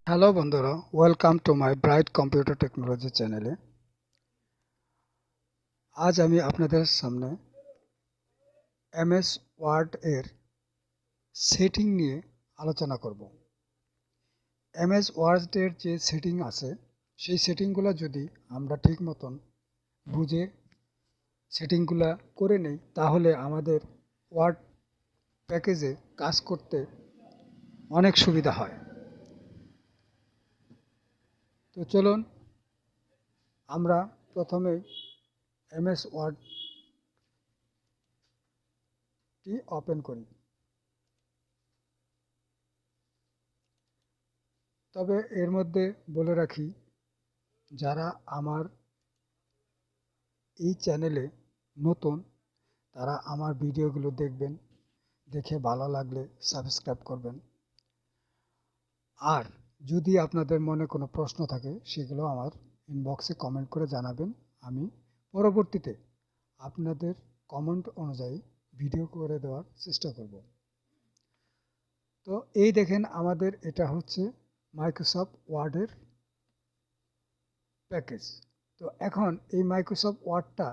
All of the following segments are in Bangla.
হ্যালো বন্ধুরা, welcome to my bright computer technology চ্যানেলে। আজ আমি আপনাদের সামনে এমএস ওয়ার্ড এর সেটিং নিয়ে আলোচনা করব। এমএস ওয়ার্ড এর যে সেটিং আছে, সেই সেটিংগুলো যদি আমরা ঠিক মতন বুঝে সেটিংগুলো করে নেই, তাহলে আমাদের ওয়ার্ড প্যাকেজে কাজ করতে অনেক সুবিধা হয়। তো চলুন আমরা প্রথমেই এমএস ওয়ার্ডটি ওপেন করি। তবে এর মধ্যে বলে রাখি, যারা আমার এই চ্যানেলে নতুন তারা আমার ভিডিওগুলো দেখবেন, দেখে ভালো লাগলে সাবস্ক্রাইব করবেন। আর যদি আপনাদের মনে কোনো প্রশ্ন থাকে সেগুলো আমার ইনবক্সে কমেন্ট করে জানাবেন। আমি পরবর্তীতে আপনাদের কমেন্ট অনুযায়ী ভিডিও করে দেওয়ার চেষ্টা করব। তো এই দেখেন, আমাদের এটা হচ্ছে মাইক্রোসফট ওয়ার্ডের প্যাকেজ। তো এখন এই মাইক্রোসফট ওয়ার্ডটা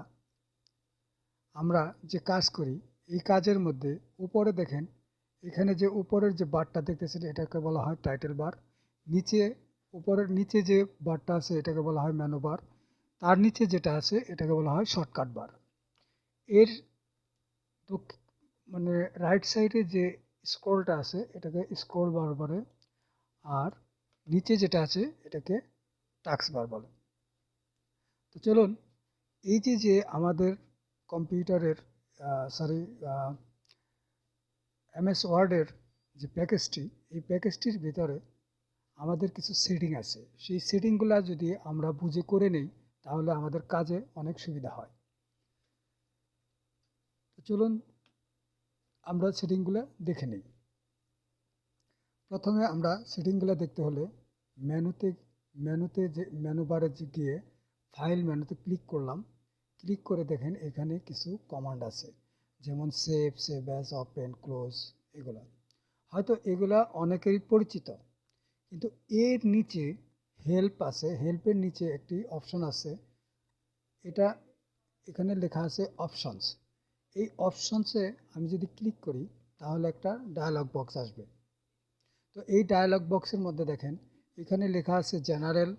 আমরা যে কাজ করি, এই কাজের মধ্যে উপরে দেখেন, এখানে যে উপরের যে বারটা দেখতেছেন এটাকে বলা হয় টাইটেল বার। নিচে উপরের নিচে যে বারটা আছে এটাকে বলা হয় মেনু বার। তার নিচে যেটা আছে এটাকে বলা হয় শর্টকাট বার। এর মানে রাইট সাইডে যে স্ক্রলটা আছে এটাকে স্ক্রল বার বলে, আর নিচে যেটা আছে এটাকে টাস্ক বার বলে। তো চলুন, এই যে আমাদের কম্পিউটারের সরি এমএস ওয়ার্ডের যে প্যাকেজটি, এই প্যাকেজটির ভিতরে আমাদের কিছু সেটিং আছে। সেই সেটিংগুলো যদি আমরা বুঝে করে নেই তাহলে আমাদের কাজে অনেক সুবিধা হয়। তো চলুন আমরা সেটিংগুলো দেখে নিই। প্রথমে আমরা সেটিংগুলো দেখতে হলে মেনুতে যে মেনু বারে গিয়ে ফাইল মেনুতে ক্লিক করলাম। ক্লিক করে দেখেন এখানে কিছু কমান্ড আছে, যেমন সেভ অ্যাজ, ওপেন, ক্লোজ। এগুলো হয়তো এগুলা অনেকেরই পরিচিত, কিন্তু এর নিচে হেল্প আছে। হেল্পের নিচে একটি অপশন আছে, এটা এখানে লেখা আছে অপশনস। এই অপশনসে আমি যদি ক্লিক করি তাহলে একটা ডায়ালগ বক্স আসবে। তো এই ডায়ালগ বক্সের মধ্যে দেখেন এখানে লেখা আছে general,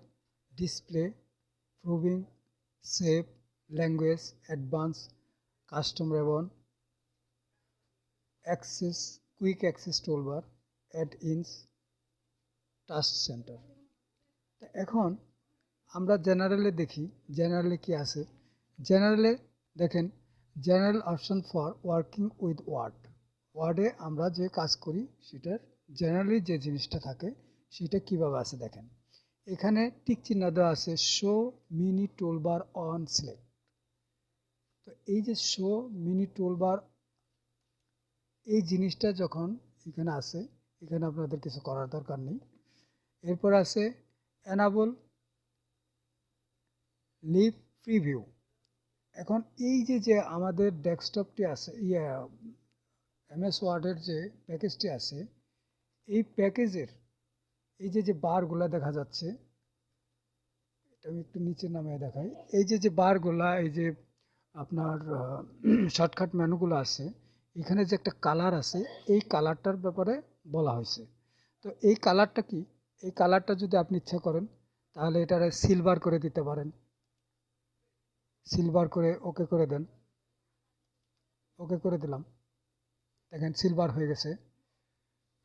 display, proofing, save, language, advance, custom ribbon, access, quick access toolbar, add ins, task centre. এখন আমরা জেনারেলে দেখি, জেনারেলে কি আছে। জেনারেলে দেখেন, general option for working with ওয়ার্ডে আমরা যে কাজ করি সেটার জেনারেলি যে জিনিসটা থাকে সেটা কিভাবে আছে দেখেন। এখানে টিক চিহ্ন দেওয়া আছে, show mini toolbar on select. তো এই যে শো মিনি টুলবার, এই জিনিসটা যখন এখানে আছে, এখানে আপনাদের কিছু করার দরকার নেই। এরপর আছে এনাবল লিভ প্রিভিউ। এখন এই যে আমাদের ডেস্কটপটি আছে, এমএস ওয়ার্ডের যে প্যাকেজটি আছে, এই প্যাকেজের এই যে বারগুলা দেখা যাচ্ছে, এটা আমি একটু নিচে নামিয়ে দেখাই। এই যে বারগুলা, এই যে আপনার শর্টকাট মেনুগুলো আছে, এখানে যে একটা কালার আছে, এই কালারটার ব্যাপারে বলা হয়েছে। তো এই কালারটা কি, এই কালারটা যদি আপনি ইচ্ছা করেন তাহলে এটারে সিলভার করে দিতে পারেন। সিলভার করে ওকে করে দেন, ওকে করে দিলাম, দেখেন সিলভার হয়ে গেছে।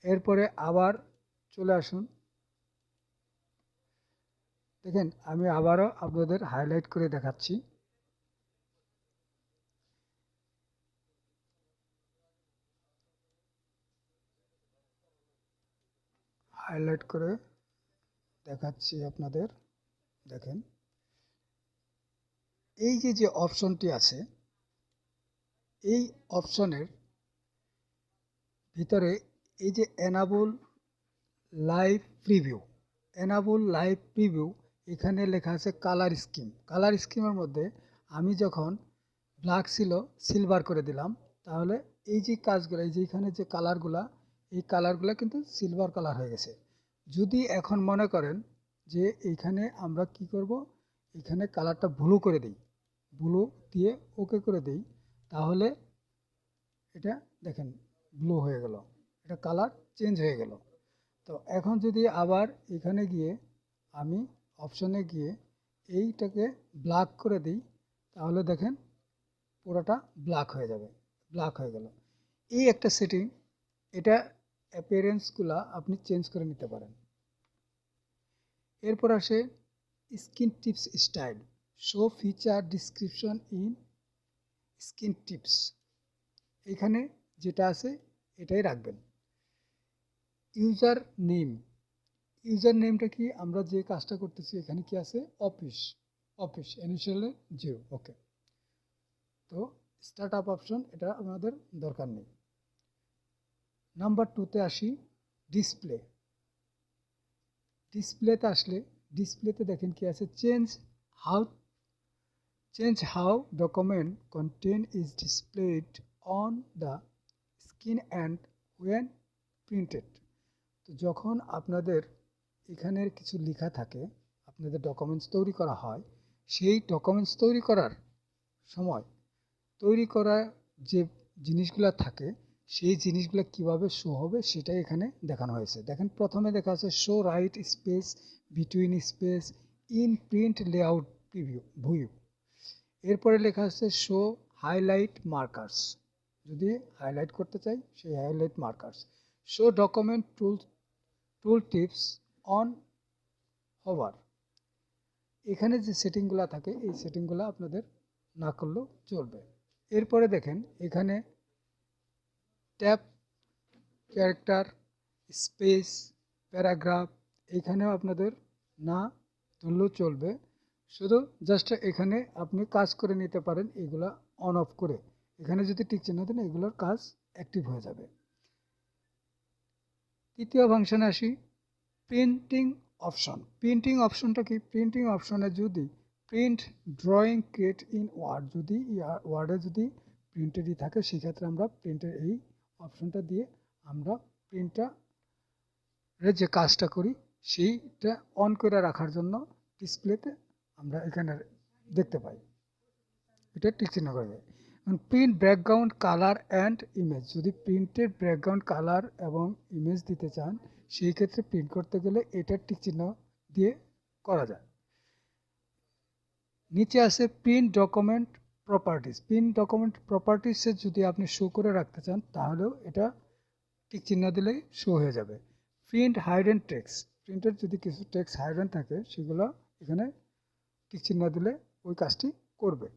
এরপরে আবার চলে আসুন, দেখেন আমি আবারও আপনাদের হাইলাইট করে দেখাচ্ছি। হাইলাইট করে দেখাচ্ছি আপনাদের, দেখেন এই যে অপশনটি আছে, এই অপশনের ভিতরে এই যে এনাবল লাইভ প্রিভিউ, এখানে লেখা আছে কালার স্কিম। কালার স্কিমের মধ্যে আমি যখন ব্ল্যাক ছিল সিলভার করে দিলাম, তাহলে এই যে কাজগুলো, এই যে এখানে যে কালারগুলা, এই কালারগুলো কিন্তু সিলভার কালার হয়ে গেছে। যদি এখন মনে করেন যে এইখানে আমরা কি করব, এখানে কালারটা ব্লু করে দিই, ব্লু দিয়ে ওকে করে দিই, তাহলে এটা দেখেন ব্লু হয়ে গেল, এটা কালার চেঞ্জ হয়ে গেল। তো এখন যদি আবার এখানে গিয়ে আমি অপশনে গিয়ে এইটাকে ব্ল্যাক করে দিই, তাহলে দেখেন পুরোটা ব্ল্যাক হয়ে যাবে, ব্ল্যাক হয়ে গেল। এই একটা সেটিং, এটা অ্যাপিয়ারেন্সগুলো আপনি চেঞ্জ করে নিতে পারেন। এরপর আসে skin tips style, show feature description in skin tips. এখানে যেটা আছে এটাই রাখবেন। ইউজার নেম, ইউজার নেমটা কি, আমরা যে কাজটা করতেছি এখানে কি আছে, অফিস, অফিস ইনিশিয়ালে 0, ওকে। তো স্টার্ট আপ অপশন এটা আমাদের দরকার নেই। নাম্বার 2তে আসি, ডিসপ্লে। ডিসপ্লেতে আসলে ডিসপ্লেতে দেখেন কি আছে, change how document content is displayed on the screen and when printed. তো যখন আপনাদের এখানের কিছু লেখা থাকে, আপনাদের ডকুমেন্টস তৈরি করা হয়, সেই ডকুমেন্টস তৈরি করার সময় তৈরি করা যে জিনিসগুলো থাকে, সেই জিনিসগুলো কিভাবে শো হবে সেটাই এখানে দেখানো হয়েছে। দেখেন প্রথমে দেখা আছে show right space between space in print layout view. এরপরে লেখা আছে শো হাইলাইট মার্কার্স, যদি হাইলাইট করতে চাই সেই highlight markers. Show document tool tips on hover. এখানে যে সেটিংগুলো থাকে এই সেটিংগুলো আপনাদের না করলেও চলবে। এরপরে দেখেন এখানে ট্যাব ক্যারেক্টার স্পেস প্যারাগ্রাফ, এখানেও আপনাদের না তুললেও চলবে, শুধু জাস্ট এখানে আপনি কাজ করে নিতে পারেন এগুলা অন অফ করে। এখানে যদি টিক চিহ্ন দেন এগুলোর কাজ অ্যাক্টিভ হয়ে যাবে। তৃতীয় ফাংশনে আসি, প্রিন্টিং অপশন। প্রিন্টিং অপশনটা কি, প্রিন্টিং অপশনে যদি print drawing create in Word, যদি ওয়ার্ডে যদি প্রিন্টেডই থাকে সেক্ষেত্রে আমরা প্রিন্টের এই অপশনটা দিয়ে আমরা প্রিন্টারের যে কাজটা করি সেইটা অন করে রাখার জন্য ডিসপ্লেতে আমরা এখানে দেখতে পাই, এটা টিক চিহ্ন করবে। Print background colour and image, যদি প্রিন্টের ব্যাকগ্রাউন্ড কালার এবং ইমেজ দিতে চান সেই ক্ষেত্রে প্রিন্ট করতে গেলে এটার টিক চিহ্ন দিয়ে করা যায়। নিচে আছে print document properties. Print document প্রপার্টিসে যদি আপনি শো করে রাখতে চান তাহলেও এটা টিক চিহ্ন দিলেই শো হয়ে যাবে। প্রিন্ট হাইডেন টেক্সট, প্রিন্টের যদি কিছু টেক্সট হাইডেন থাকে সেগুলো এখানে টিক চিহ্ন দিলে ওই কাজটি করবে।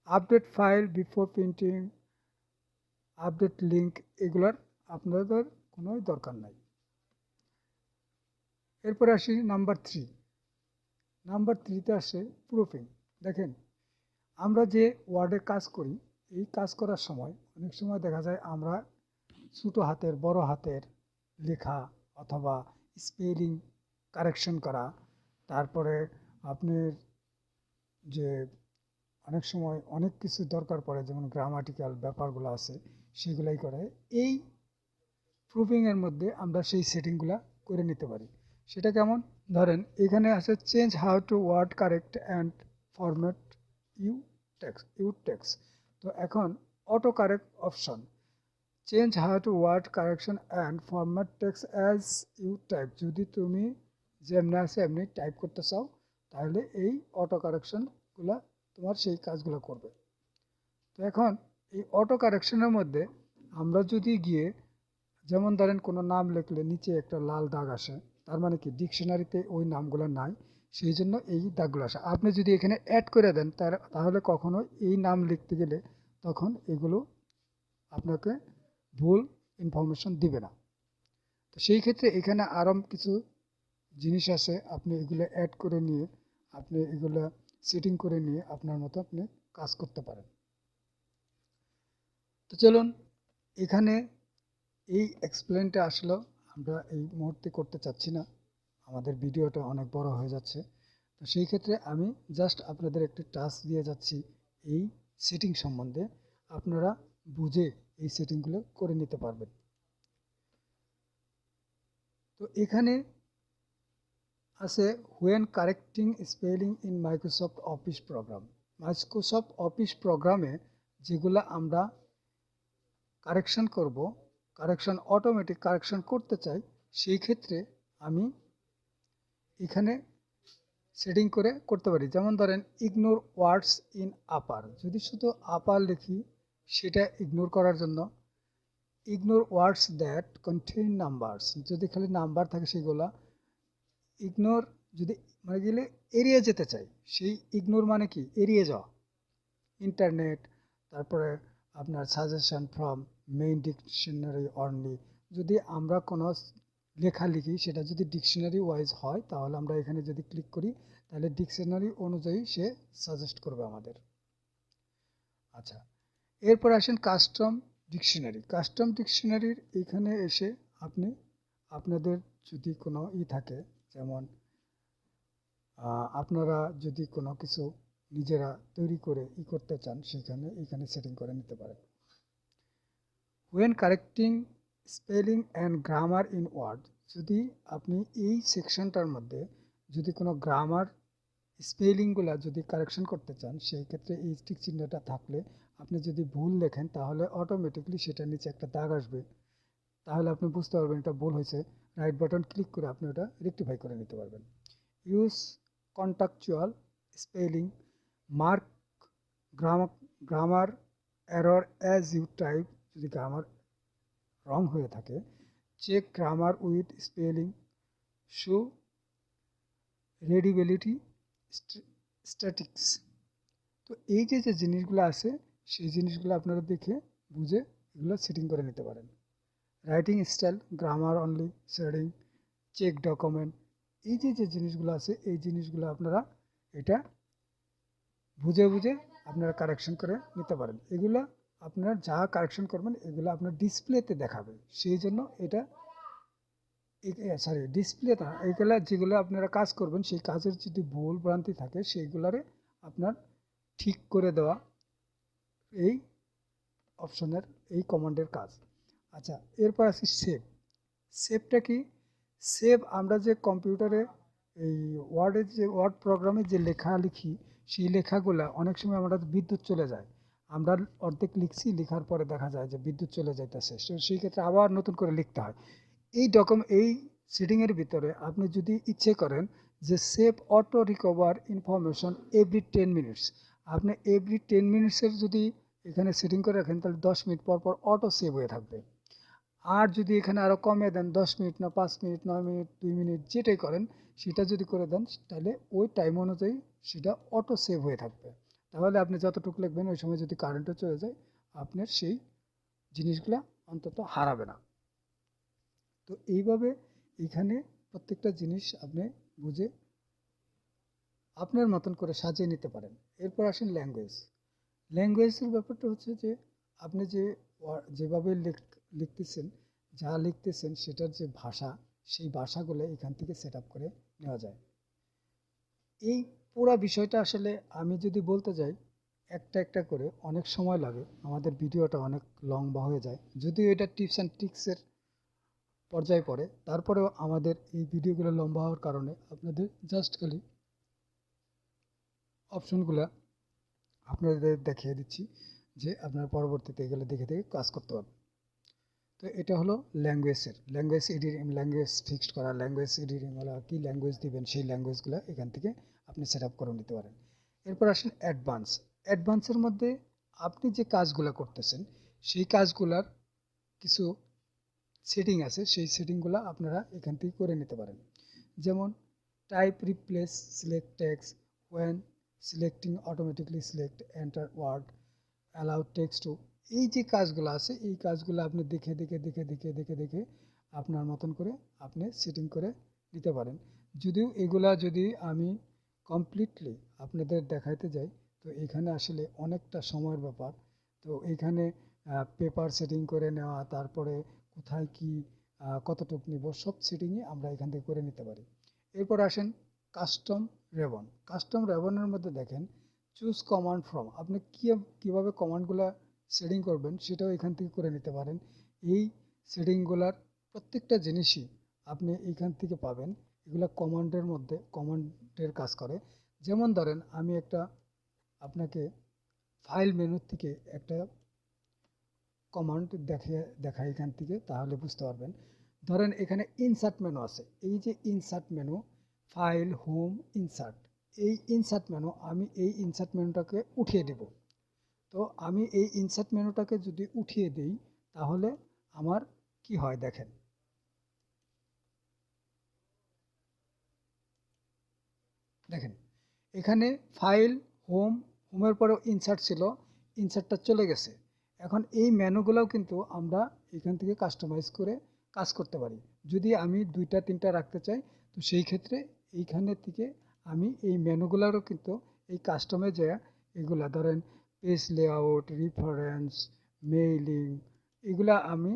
Update file before printing, update link, এগুলার আপনাদের কোনো দরকার নাই। এরপরে আসি নাম্বার 3। নাম্বার 3তে আসে প্রুফিং। দেখেন আমরা যে ওয়ার্ডে কাজ করি, এই কাজ করার সময় অনেক সময় দেখা যায় আমরা ছোটো হাতের বড় হাতের লেখা অথবা স্পেলিং কারেকশন করা, তারপরে আপনার যে অনেক সময় অনেক কিছু দরকার পড়ে যেমন গ্রামাটিক্যাল ব্যাপারগুলো আছে সেগুলাই করে। এই প্রুফিংয়ের মধ্যে আমরা সেই সেটিংগুলো করে নিতে পারি। সেটা কেমন, ধরেন এখানে আছে change how to Word correct and format you text. তো এখন auto correct option, change how to Word correction and format text as you type, যদি তুমি যেমনি আছে এমনি টাইপ করতে চাও তাহলে এই অটো কারেকশনগুলো তোমার সেই কাজগুলো করবে। তো এখন এই অটো কারেকশনের মধ্যে আমরা যদি গিয়ে, যেমন ধরেন কোনো নাম লিখলে নিচে একটা লাল দাগ আসে, তার মানে কি ডিকশনারিতে ওই নামগুলো নাই, সেই জন্য এই দাগগুলো আসে। আপনি যদি এখানে অ্যাড করে দেন তাহলে কখনো এই নাম লিখতে গেলে তখন এগুলো আপনাকে ভুল ইনফরমেশন দিবে না। তো সেই ক্ষেত্রে এখানে আরও কিছু জিনিস আছে, আপনি এগুলো অ্যাড করে নিয়ে আপনি এগুলো সেটিং করে নিয়ে আপনার মতো আপনি কাজ করতে পারেন। তো চলুন এখানে এই এক্সপ্লেনটা আসলে আমরা এই মুহূর্তে করতে চাচ্ছি না, আমাদের ভিডিওটা অনেক বড় হয়ে যাচ্ছে। তো সেই ক্ষেত্রে আমি জাস্ট আপনাদের একটি টাস্ক দিয়ে যাচ্ছি এই সেটিং সম্বন্ধে, আপনারা বুঝে এই সেটিংগুলো করে নিতে পারবেন। তো এখানে আছে when correcting spelling in Microsoft Office program. Microsoft Office প্রোগ্রামে যেগুলো আমরা কারেকশন করব, অটোমেটিক কারেকশন করতে চাই, সেই ক্ষেত্রে আমি এখানে সেটিং করে করতে পারি। যেমন ধরেন ইগনোর ওয়ার্ডস ইন আপার, যদি শুধু আপার লিখি সেটা ইগনোর করার জন্য ignore words that contain numbers, যদি খালি নাম্বার থাকে সেগুলা ইগনোর, যদি মানে গেলে এড়িয়ে যেতে চাই, সেই ইগনোর মানে কি এড়িয়ে যাওয়া। ইন্টারনেট, তারপরে আপনার suggestion from main dictionary only, যদি আমরা কোনো লেখা লিখি সেটা যদি ডিকশনারি ওয়াইজ হয় তাহলে আমরা এখানে যদি ক্লিক করি তাহলে ডিকশনারি অনুযায়ী সে সাজেস্ট করবে আমাদের। আচ্ছা, এরপর আসেন কাস্টম ডিকশনারি। কাস্টম ডিকশনারির এখানে এসে আপনি আপনাদের যদি কোনো থাকে, যেমন আপনারা যদি কোনো কিছু নিজেরা তৈরি করে করতে চান, এখানে সেটিং করে নিতে পারেন। When correcting spelling and grammar in Word, যদি আপনি এই সেকশনটার মধ্যে যদি কোনো গ্রামার স্পেলিংগুলো যদি কারেকশন করতে চান, সেই ক্ষেত্রে এই টিক চিহ্নটা থাকলে আপনি যদি ভুল লেখেন তাহলে অটোমেটিকলি সেটা নিচে একটা দাগ আসবে, তাহলে আপনি বুঝতে পারবেন এটা ভুল হয়েছে। রাইট বাটন ক্লিক করে আপনি ওটা রেকটিফাই করে নিতে পারবেন। Use contextual spelling, mark grammar error as you type, যদি গ্রামার রং হয়ে থাকে, check grammar with spelling, show readability statistics. তো এই যে যে জিনিসগুলো আছে সেই জিনিসগুলো আপনারা দেখে বুঝে এগুলো সেটিং করে নিতে পারেন। Writing style, grammar only, shading, check document, এই যে যে জিনিসগুলো আছে এই জিনিসগুলো আপনারা এটা বুঝে বুঝে আপনারা কারেকশন করে নিতে পারেন। এগুলো আপনারা যা কারেকশন করবেন এগুলো আপনার ডিসপ্লেতে দেখাবে, সেই জন্য এটা ডিসপ্লে না, এইগুলা যেগুলো আপনারা কাজ করবেন সেই কাজের যদি ভুল ভ্রান্তি থাকে সেইগুলারে আপনার ঠিক করে দেওয়া এই অপশনের এই কমান্ডের কাজ। আচ্ছা, এরপর আসি সেভ। সেভটা কি? সেভ আমরা যে কম্পিউটারে এই ওয়ার্ড প্রোগ্রামে যে লেখা লিখি সেই লেখাগুলা অনেক সময় আমরা বিদ্যুৎ চলে যায়, আমরা অর্ধেক লিখছি, লেখার পরে দেখা যায় যে বিদ্যুৎ চলে যাইতেছে, সেই ক্ষেত্রে আবার নতুন করে লিখতে হয়। এই সেটিংয়ের ভিতরে আপনি যদি ইচ্ছে করেন যে save auto recover information every 10 minutes, আপনি এভরি 10 মিনিটসের যদি এখানে সেটিং করে রাখেন তাহলে 10 মিনিট পর পর অটো সেভ হয়ে থাকবে। আর যদি এখানে আরও কমিয়ে দেন 10 মিনিট না 5 মিনিট, 9 মিনিট, 2 মিনিট, যেটাই করেন সেটা যদি করে দেন তাহলে ওই টাইম অনুযায়ী সেটা অটো সেভ হয়ে থাকবে। তাহলে আপনি যতটুকু লিখবেন ওই সময় যদি কারেন্টও চলে যায় আপনার সেই জিনিসগুলো অন্তত হারাবে না। তো এইভাবে এখানে প্রত্যেকটা জিনিস আপনি বুঝে আপনার মতন করে সাজিয়ে নিতে পারেন। এরপর আসেন ল্যাঙ্গুয়েজ। ল্যাঙ্গুয়েজের ব্যাপারটা হচ্ছে যে আপনি যেভাবে লিখতেছেন, যা লিখতেছেন সেটার যে ভাষা, সেই ভাষাগুলো এখান থেকে সেট আপ করে নেওয়া যায়। এই পুরো বিষয়টা আসলে আমি যদি বলতে যাই একটা একটা করে অনেক সময় লাগে, আমাদের ভিডিওটা অনেক লম্বা হয়ে যায়, যদিও এটা টিপস অ্যান্ড ট্রিক্সের পর্যায়ে পড়ে, তারপরেও আমাদের এই ভিডিওগুলো লম্বা হওয়ার কারণে আপনাদের জাস্ট খালি অপশনগুলো আপনাদের দেখিয়ে দিচ্ছি যে আপনারা পরবর্তীতে এগুলো দেখে দেখে কাজ করতে পারবেন। তো এটা হলো ল্যাঙ্গুয়েজ এডিটিং, ল্যাঙ্গুয়েজ ফিক্সড করা, ল্যাঙ্গুয়েজ এডিটিং হলো কী ল্যাঙ্গুয়েজ দিবেন সেই ল্যাঙ্গুয়েজগুলো এখান থেকে আপনি সেট আপ করে নিতে পারেন। এরপর আসেন অ্যাডভান্সের মধ্যে আপনি যে কাজগুলো করতেছেন সেই কাজগুলার কিছু সেটিং আছে, সেই সেটিংগুলো আপনারা এখান থেকে করে নিতে পারেন। যেমন type replace select text, when selecting automatically select enter word, allow text to, এই যে কাজগুলো আছে এই কাজগুলো আপনি দেখে দেখে দেখে দেখে দেখে দেখে আপনার মতন করে আপনি সেটিং করে নিতে পারেন। যদিও এগুলা যদি আমি কমপ্লিটলি আপনাদের দেখাইতে যাই তো এখানে আসলে অনেকটা সময়ের ব্যাপার। তো এইখানে পেপার সেটিং করে নেওয়া, তারপরে কোথায় কি কতটুকু নিব সব সেটিংই আমরা এখান থেকে করে নিতে পারি। এরপর আসেন কাস্টম রেবনের মধ্যে দেখেন চুজ কমান্ড ফ্রম, আপনি কীভাবে কমান্ডগুলো সেটিং করবেন সেটাও এখান থেকে করে নিতে পারেন। এই সেটিংগুলার প্রত্যেকটা জিনিসই আপনি এইখান থেকে পাবেন। এগুলা কমান্ডের মধ্যে কমান্ডের কাজ করে। যেমন ধরেন আমি একটা আপনাকে ফাইল মেনু থেকে একটা কমান্ড দেখাই এখান থেকে, তাহলে বুঝতে পারবেন। ধরেন এখানে ইনসার্ট মেনু আছে, এই যে insert menu, file, home, insert, এই ইনসার্ট মেনু, আমি এই ইনসার্ট মেনুটাকে উঠিয়ে দেব। তো আমি এই ইনসার্ট মেনুটাকে যদি উঠিয়ে দেই তাহলে আমার কি হয় দেখেন। দেখেন এখানে ফাইল, হোমের পরেও ইনসার্ট ছিল, ইনসার্টটা চলে গেছে। এখন এই মেনুগুলোও কিন্তু আমরা এখান থেকে কাস্টমাইজ করে কাজ করতে পারি। যদি আমি 2টা 3টা রাখতে চাই, তো সেই ক্ষেত্রে এইখানে থেকে আমি এই মেনুগুলোরও কিন্তু এই কাস্টমাইজ এগুলা ধরেন পেজ লেআউট, রেফারেন্স, মেইলিং, এগুলা আমি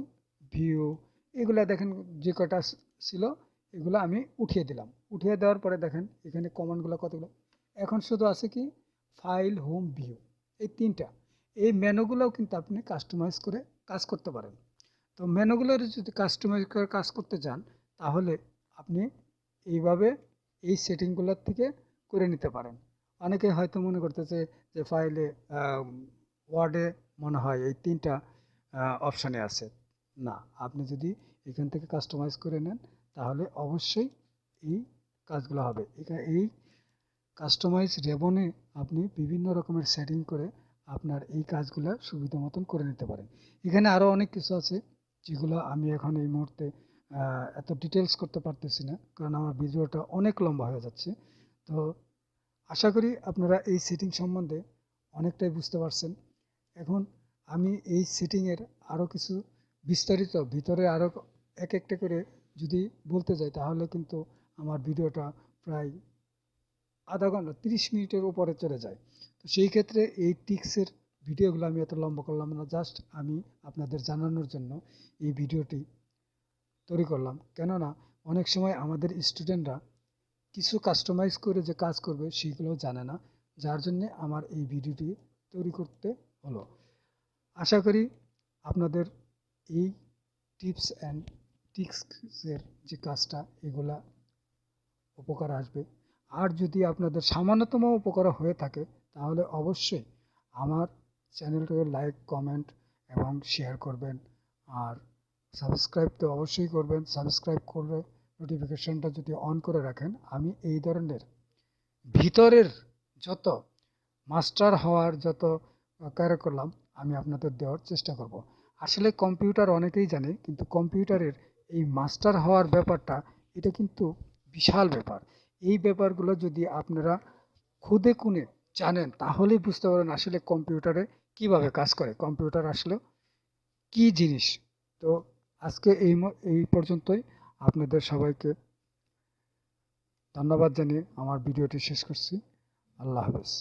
ভিউ, এগুলা দেখেন যে কটা ছিল এগুলো আমি উঠিয়ে দিলাম। উঠিয়ে দেওয়ার পরে দেখেন এখানে কমান্ডগুলো কতগুলো। এখন শুধু আছে কি ফাইল, হোম, ভিউ, এই 3টা। এই মেনুগুলোও কিন্তু আপনি কাস্টমাইজ করে কাজ করতে পারেন। তো মেনুগুলোর যদি কাস্টমাইজ করে কাজ করতে চান তাহলে আপনি এইভাবে এই সেটিংগুলোর থেকে করে নিতে পারেন। অনেকে হয়তো মনে করতেছে যে ফাইলে ওয়ার্ডে মনে হয় এই 3টা অপশানে আছে। না, আপনি যদি এখান থেকে কাস্টমাইজ করে নেন তাহলে অবশ্যই এই কাজগুলো হবে। এই কাস্টমাইজ রেবনে আপনি বিভিন্ন রকমের সেটিং করে আপনার এই কাজগুলো সুবিধা মতন করে নিতে পারেন। এখানে আরও অনেক কিছু আছে যেগুলো আমি এখন এই মুহূর্তে এত ডিটেলস করতে পারতেছি না, কারণ আমার ভিডিওটা অনেক লম্বা হয়ে যাচ্ছে। তো আশা করি আপনারা এই সেটিং সম্বন্ধে অনেকটাই বুঝতে পারছেন। এখন আমি এই সেটিংয়ের আরও কিছু বিস্তারিত ভিতরে আরও একটা করে যদি বলতে যাই তাহলে কিন্তু আমার ভিডিওটা প্রায় আধা ঘন্টা 30 মিনিটের উপরে চলে যায়। তো সেই ক্ষেত্রে এই টিক্সের ভিডিওগুলো আমি এত লম্বা করলাম না, জাস্ট আমি আপনাদের জানানোর জন্য এই ভিডিওটি তৈরি করলাম। কেননা অনেক সময় আমাদের স্টুডেন্টরা কিছু কাস্টমাইজ করে যে কাজ করবে সেগুলো জানে না, যার জন্যে আমার এই ভিডিওটি তৈরি করতে হলো। আশা করি আপনাদের এই টিপস অ্যান্ড ট্রিক্সের যে কাজটা এগুলা উপকার আসবে। আর যদি আপনাদের সামান্যতম উপকার হয়ে থাকে তাহলে অবশ্যই আমার চ্যানেলটাকে লাইক, কমেন্ট এবং শেয়ার করবেন। আর সাবস্ক্রাইব তো অবশ্যই করবেন। সাবস্ক্রাইব করলে নোটিফিকেশনটা যদি অন করে রাখেন, আমি এই ধরনের ভিতরের যত মাস্টার হওয়ার যত কার্যক্রম আমি আপনাদের দেওয়ার চেষ্টা করব। আসলে কম্পিউটার অনেকেই জানে, কিন্তু কম্পিউটারের এই মাস্টার হওয়ার ব্যাপারটা এটা কিন্তু বিশাল ব্যাপার। এই ব্যাপারগুলো যদি আপনারা খুদে খুনে জানেন তাহলেই বুঝতে পারেন আসলে কম্পিউটারে কিভাবে কাজ করে, কম্পিউটার আসলে কি জিনিস। তো আজকে এই পর্যন্তই। আপনাদের সবাইকে ধন্যবাদ জানিয়ে আমার ভিডিওটি শেষ করছি। আল্লাহ হাফেজ।